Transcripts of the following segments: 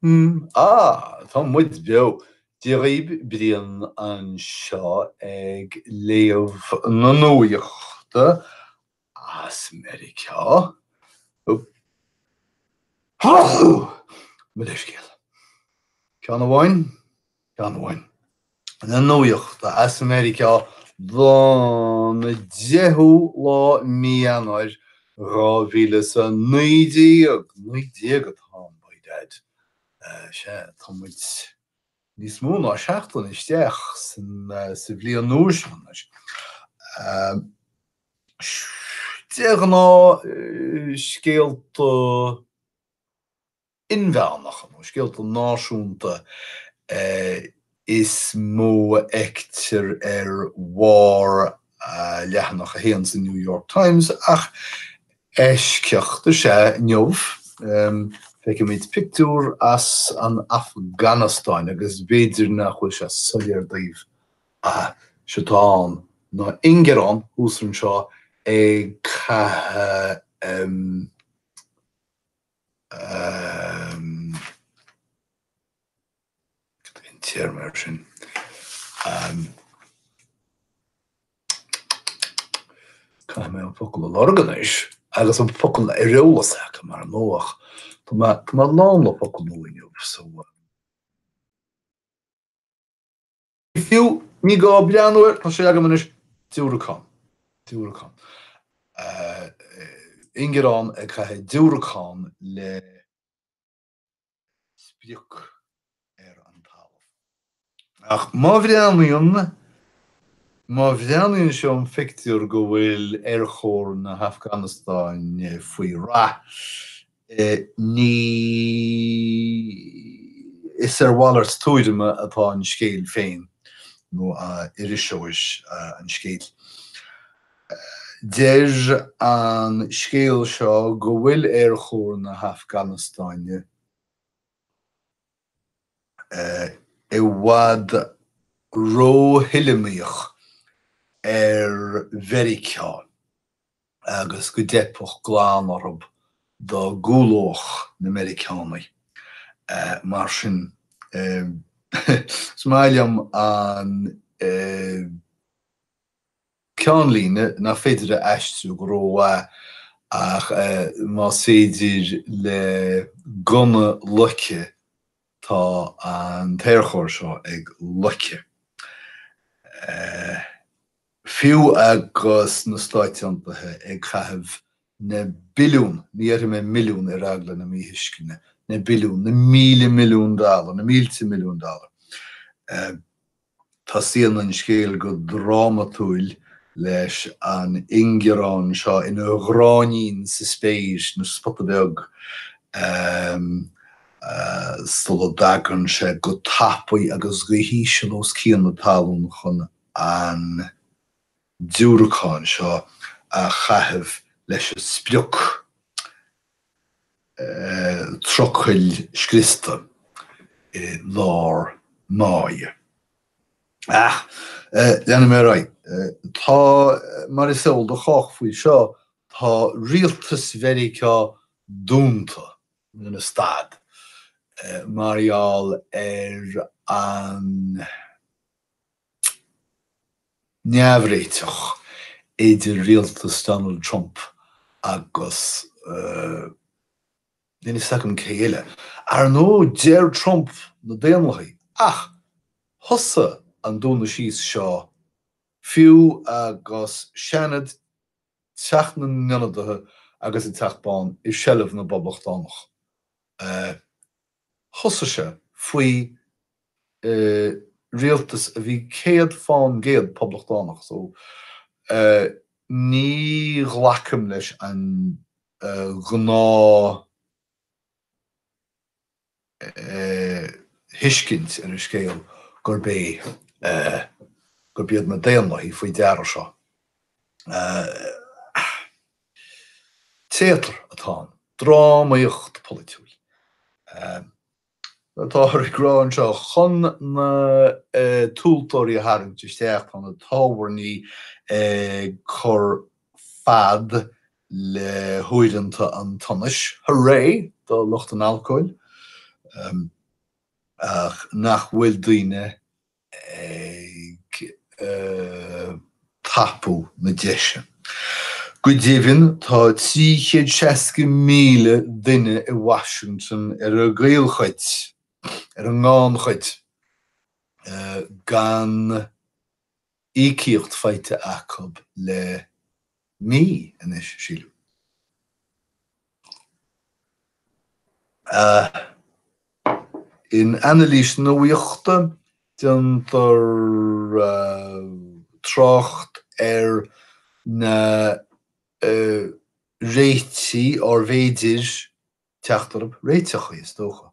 Tá muid beo. Di raibh brion an seo ag léamh na nuaíochta as America. Muidir Ceann amháin? Ceann amháin. Na nuaíochta as America lá na 10 Januar 2019 atá by dead. Sé tá muid níos mó ná seachtain isteach sa bhliain núis. Deag ná scéalta inbheanach, scéalta náisiúnta is mó ectir war leathanach a héan sa New York Times ach ceachta sé neamh feice méid pictiúr as an Afghanistan agus beidir nach chuil sé soiléir daobh seán ná Ingerán úsrann seo ag cathe tíir mar sin. Cá mé an focail l'organéis agus an focail ireolasacha mar nóach. Tá lán le focail nóinniuh so fiú ní gá blianúir tá sé aga manis dúracán. Ingerán ag cathe dúracán le spiúch an talamh. Ach má bhreanaíonn seo an fictiúr go bhfuil chóir na Afganastáin faoi rá. Ní is bhallart túidime atá an scéal féin nó iriseois an scéal. Deir an scéal seo go bhfuil chóir na Afganastáine I bhfad róthilimeach Mheiriceáin agus go dteapach gláán orthu do gúlóch na Meiriceánaigh. Mar sin smailliam an ceanlíne na féidir a eistú go rómha ach más féidir le gona luche tá an téirchóir seo ag luche. Fiú agus na Stáit Untaithe ag chaitheamh na billiún, ní mé milliún agla na míhuiscine, na billiún, na milliún dollar, na milliún dollar. Tá sían an scéal go drámatúil leis an Ingerán seo ina ghráinín sa Spéis na spotabeag stola dagan sé go tapaí agus go híise os cían na talún chun an dúracán seo a chaitheamh leis a spiúch trochuil scrista lár máige. Leanna mé right. Tá mar is eol do chách faoi seo tá rialtas Mheiriceá dúnta in na stad. Marial an neamhréiteach idir rialtas Donald Trump agus déine sacm céile. Ar nó déir Trump na déanlachaí ach thosa an dúna síos seo fiú agus seanad teach na nionadaithe agus I teachbán I seileamh na bobachtánach. Thosa sé faoi rialtas a bhí céad fáin géad poblachtánaach. So ní ghlacam leis an gná hiiscint ar a scéal gur bead na déanlaí faoi deara seo. Téatar atá, drámaíocht politiúil. Tá ag grán seo chun na túltóirí a hairint isteach an na táhairní chur fad le huaireanta an tionis. Hooray, dá lucht an alcoil. ach nach bhfuil duine tapú na deise. Go díobhann tá 360 míle duine I Washington a gaolchuid, a ngánchuid gan ícíocht feite acob le mí inis sílu. In analís nuíochta deantar trocht na réití or féidir teachtarab réiteach is dócha.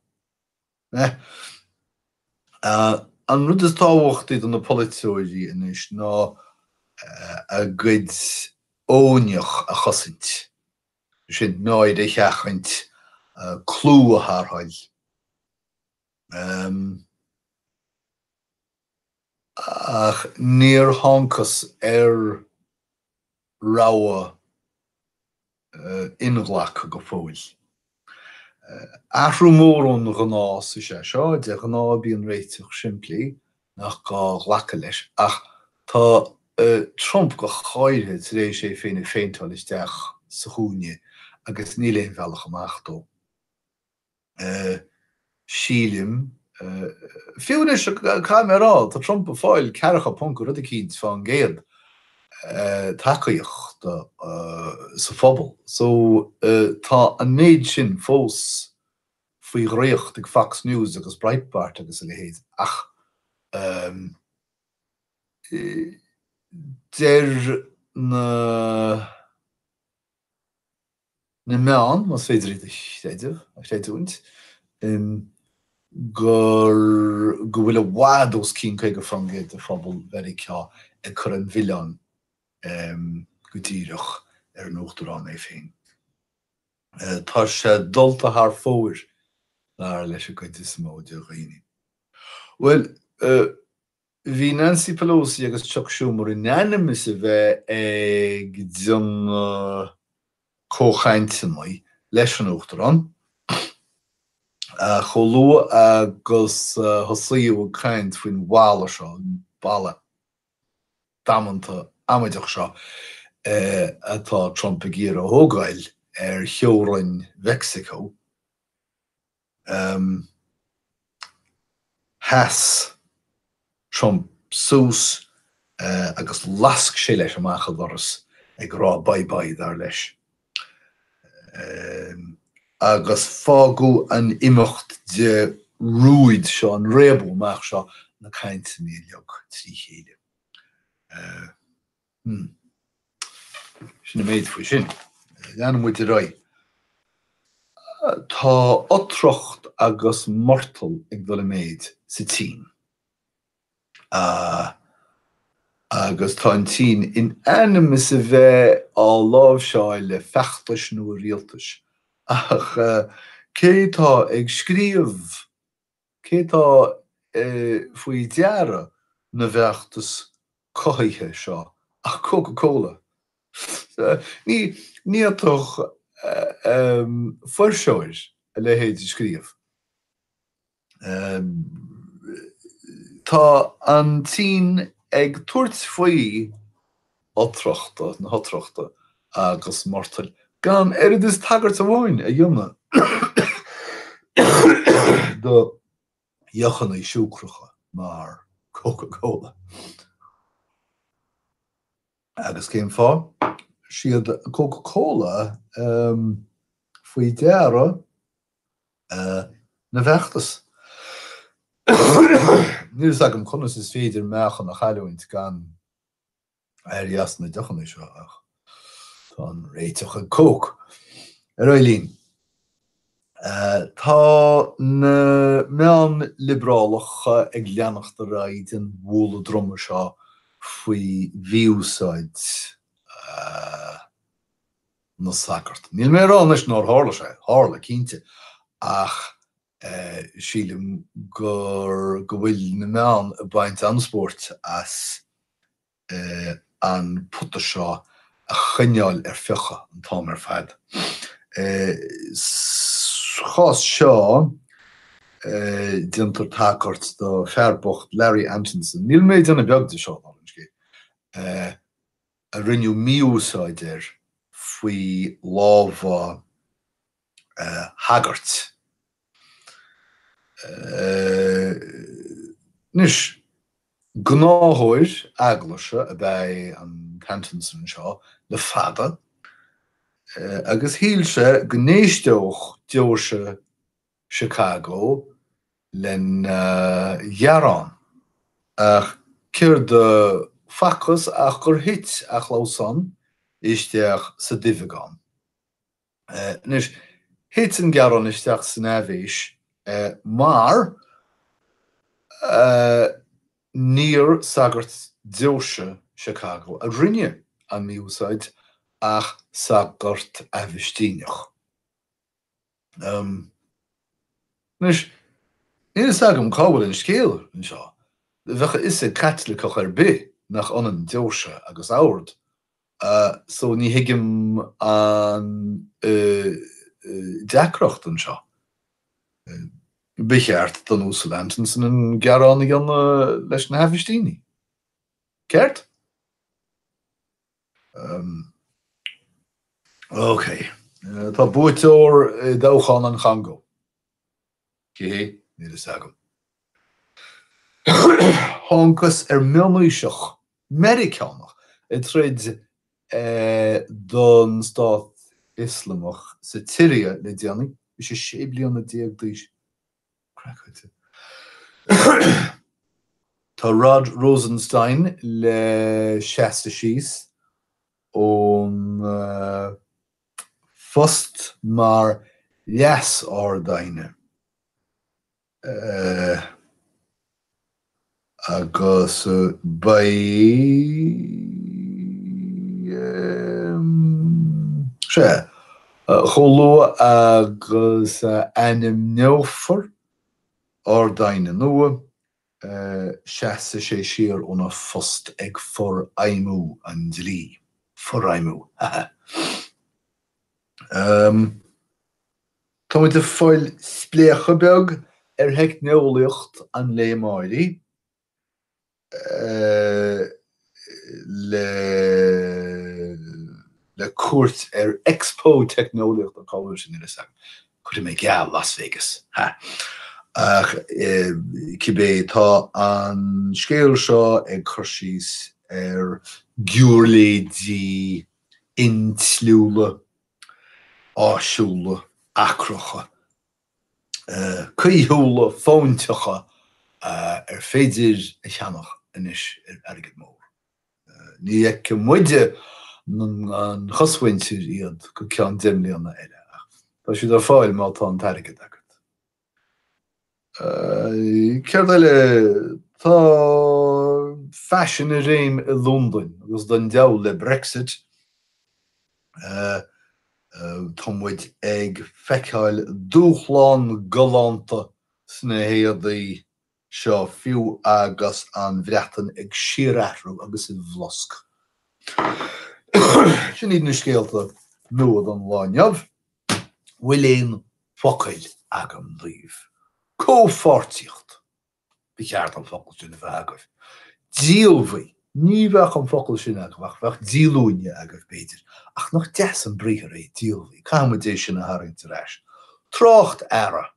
An rud is táhacht don na politeoirí inis ná a gcuid óneach a chosint. Sin náid é cheachhaint clú a thárthail. Ach níor tháncas ráha inghleach go fóil. Ahrú mórún gná sa sé seo, de gná bíon réiteach siimplí nach gá ghlacha leis. Ach tá Trump go cháire rééis sé féin féintáil isteach sa chúine agus ní léon bhealach amach dó. Sílim fiúne camerá tá Trump a fáil cearacha punca rud a cíd fan géad takeíocht sa phobal. So tá an méid sin fós faoi ghréocht ag Fox News agus Breitbart agus a lehéad. Ach der na meán mas féidir iad go bhfuil a bhád os cín chuige frangéid a phobal very ceá ag chur an bhilleán go dtíreach an uachtarán é féin. Tá sé dulta thar fóir leis a chuid is móide a dhaoine. Well, bhí Nancy Pelosi agus Chuck Schumer unanimous a bheith ag dion cóchainte mai leis an uachtarán. Cholú agus thosaíú caint faoin bhála seo, bála damananta amaideach seo atá Trump a gcéad ó thógáil cheorainn Mexico. Has Trump sús agus lasc sé leis amach a doras ag rá bye-bye dar leis. Agus fágu an imimecht de rúid seo an rébú meach seo na caint míleog trí chéile. Sin méid faoi sin. Leanna muid rá. Tá otrocht agus mortal ag dul méid sa tín. Agus tá an tín in animus a bheith á lámh seáil le feachtas nó a rialtas. Ach cé tá ag scríomh, cé tá faoi deara na bheachtas cóithe seo ach Coca-Cola. Ní atoch fuirseoir a lehéad scríomh. Tá an tín ag tuairt faoi otrochta na hotrochta agus mortal gan is tagart a bháin a dhéanamh do dheochanna siúcracha mar Coca-Cola. Agus céim fá siad Coca-Cola faoi deara na bheachtas. Níos agam conas is féidir meach an a chailúint gan as na deochanna seo ach tá an réiteach an Coke. Roilín. Tá na meán librálacha ag leannacht a raid an bhóla drumar seo faoi bhíúsáid na sacart. Níl mé rá leis ná hála sé, hála cínte, ach sílim gur go bhfuil na meán a baint anspórt as an puta seo a chuineáil fecha an tám fad. Chás seo dinter takart do fairbocht Larry Antonson. Níl méid an a beag de seo a rinneú miúsáidir faoi lábha hagart. Nis gnáthóir aglaise a bheith an Antonson seo le fada, agus híl se gnéisteoch deise Chicago len Jaran ach cur de facus ach gur hit ach lausan isteach sa divagan. Nis hit an Jaran isteach sa navéis maar níor sagart deise Chicago a rinne an miúsáid ach sagart a bhistíneach. Nis níl sagam cábhfuil in scéal an seo. Bhecha is a catlicach be nach anan deise agus áard. So ní hiigim an deacracht an seo. Becheart don úsal Antonson an Gearánig an leis na hafistíní. Ceart? Oké. Tá buiteór dóchan an chango. Cé níl is agam. Hongus milmuiseach Americanach trid don Stát Islamach sa Tíria le déananig is sé bliain na déag dís. Tá Rod Rosenstein le 66 ón fust mar leas ordaine. Agus bai sé choló agus anim neofor ordaine nua 66 siar óna fust ag for aimú an dlí. For aimú. Tá muid a fáil spléacha beag hecht neolaíocht an léimáidí le cuairt Expo Technoliacht an cábhfuil sin ina sang. Cuireadh mé geal Las Vegas. Ach cibé tá an scéal seo ag chuirsís giúrléidí intlúla áisiúla acracha. Cuíthúla fónteacha féidir a cheannach inis agad mór. Ní ag muide an choshaintir iad go ceann dimlíonna eile. Tá siad ar fáil má tá an targad agad. Ceir eile tá fashion a réim i London agus don deall le Brexit. Tá muid ag feiceáil dúchláin galanta sna héadaí seo fiú agus an bhreatain ag siaráthrú agus i bhlosc. Sin iad na scéalta nuad an láineamh, bhfuil éon focail agam líomh. Cófortíocht. Becheart an focail sin a bheith agah. Díalmhaí. Ní bheach an focail sin agah, bheach díalúine agah beidir. Ach nach 10 an bríthar é díalmhaí. Camadéis sin a hairinte reis. Trácht ara.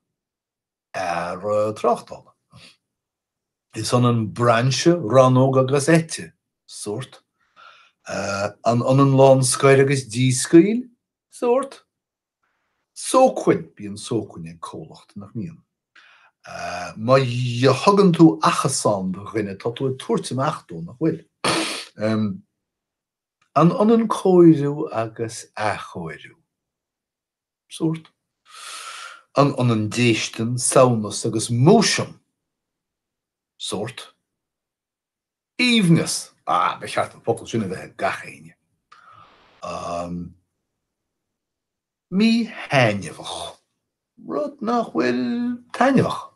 Tráchtála. Is an branche ranóg agus ete sort. An lán scair agus díscail sort. Sócuin, bí an sócuin ag cólacht nach níon. Ma je hagan tú achasán do rinne, tá tú tuairtim achtó nach bhfuil. An cóirú agus achóirú. Sort. An déistin, saunas agus móisiom. Sort. Íomhnas. Becheart an focail sin a bheith gachéine. Mí hainehach. Rud nach bhfuil tainehach.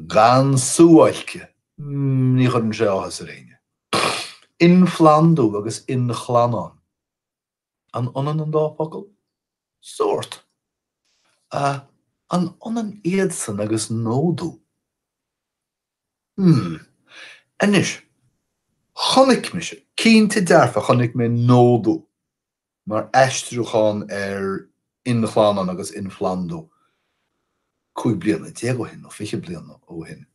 Gan súáilce. Ní chun an sé áthas a réine. In Flandú agus in Chlanán. An dá focail? Sort. an onan iad san agus nódú. Anis, chonig me se, cínta dearfa chonig me nódú, mar eistriúchan inchlánan agus inflandú. Cúig bliana, diego hin, of fiche bliana ó hin.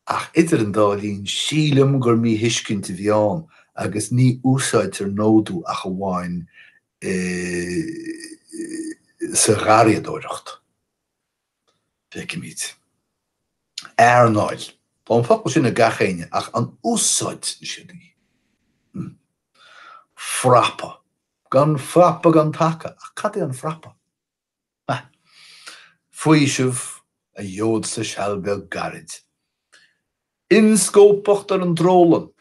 Ach idir an dálín sílam gur mí hiiscinnta bhíán agus ní úsáid nódú a goháin sa ghariadóireacht. Fiche míid. Náil. Tá an focail sin a gachéine ach an úsáid sinní. Frappa. Gan frappa gan taca. Ach cad é an frappa? Fuaisibh a jód sa sealbeg garid. Inscópacht ar an drólan.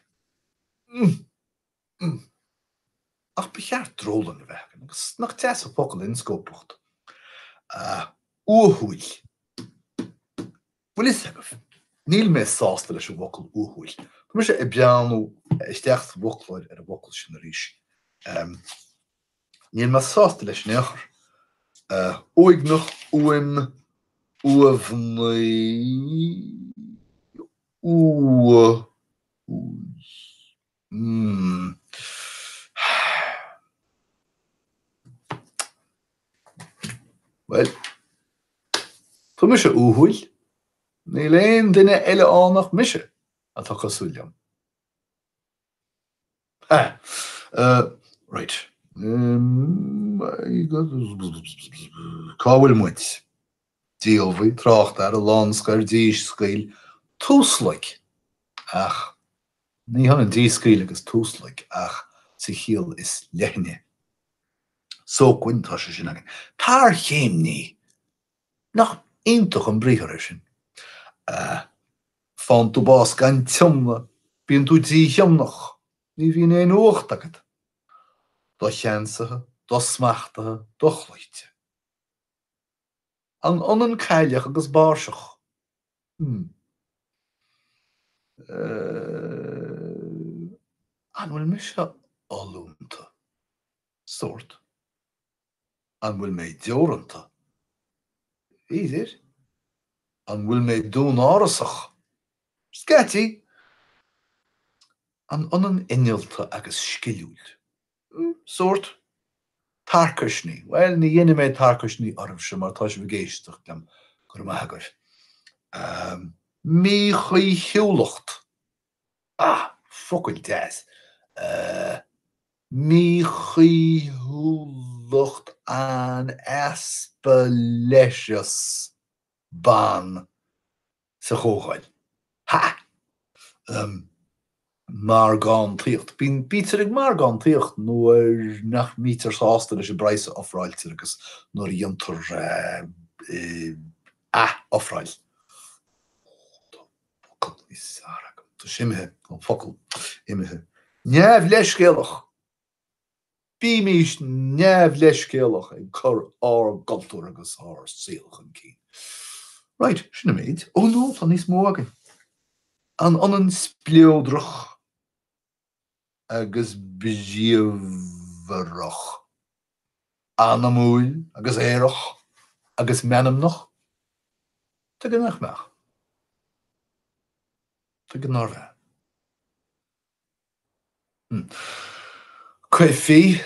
Ach becheart drólan a bheitcin, agus nach teas a focail inscópacht. Uathúil. Bhfuil is agah. Níl mé sásta leis a bhocail uathúil. Tá mar sé I beanú isteach bhocláid ar a bhocail sin a rís. Níl mé sásta leis neachar. Óig nach uaim uamhnaí Well, tá mar sé uathúil. Ní léon duine eile annach mise atá cosúilm. Right. Cá bhfuil muid. Díolmhaí, trácht ar a lánscair díos scail túslaigh. Ach, ní hanan díos scail agus túslaigh ach sa chial is leithne. Sócuin tá sé sin agin. Táir chéimní nach iontoch an bríthar sin. Fan tú bás gan tiomna, bíon tú dí thiomnach, ní bhíon éon uacht agad. Dá cheansathe, dá smachtathe, dá chluite. An onan caileach agus báiseach. An bhfuil me se áúnta. Sort. An bhfuil mé deoranta. Idir. An bhfuil mé dún árasach. Scatí. An onan innealta agus sciúil. Sort. Tarcasní. Well, ní dhéana mé tarcasní ormh sem mar tá sé bhgéisteach dem gur maithagair. Mí chuí hiúlacht. Focail deas. Mí chuí hiúlacht an aspa leis ban sa chóchail. Mar gan tíocht. Bín bíterig mar gan tíocht nuair nach mítar sásta leis breise ofráilte agus nuair diontar ofráil. Focail is arag. Tá simithe an focail imithe. Neamh leiscéalach. Bí mís neamh leiscéalach ag cur galtúr agus síalach an cín. Right, sinna méid. No, tá níos mó agin. An onan spliódrach agus bíomharach. Anamúil agus éireach agus menamnach. Tá gannach meach. Tá gannár bheith. Caifí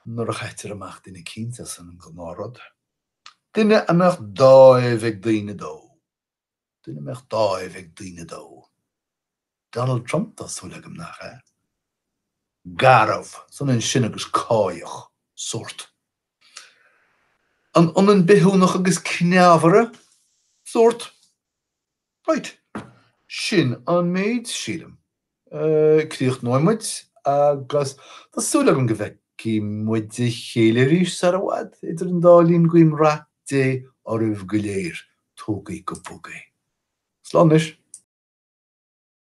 nuair a chaitir amach duine cínta san an gannárad. Duine amach dáibh ag daoine dó. Duine amach dáibh ag daoine dó. Donald Trump tá súlagam nach Garabh, san an sin agus cáoch, sort. An onan bithúnach agus cneamhara, sort. Right. Sin an méid sílam. Críocht nóimid agus tá súlagam go bheith cí muid chéile rís ar a bhad idir an dálín guim rá dé oribh go léir tógaí go bógaí. Slán is.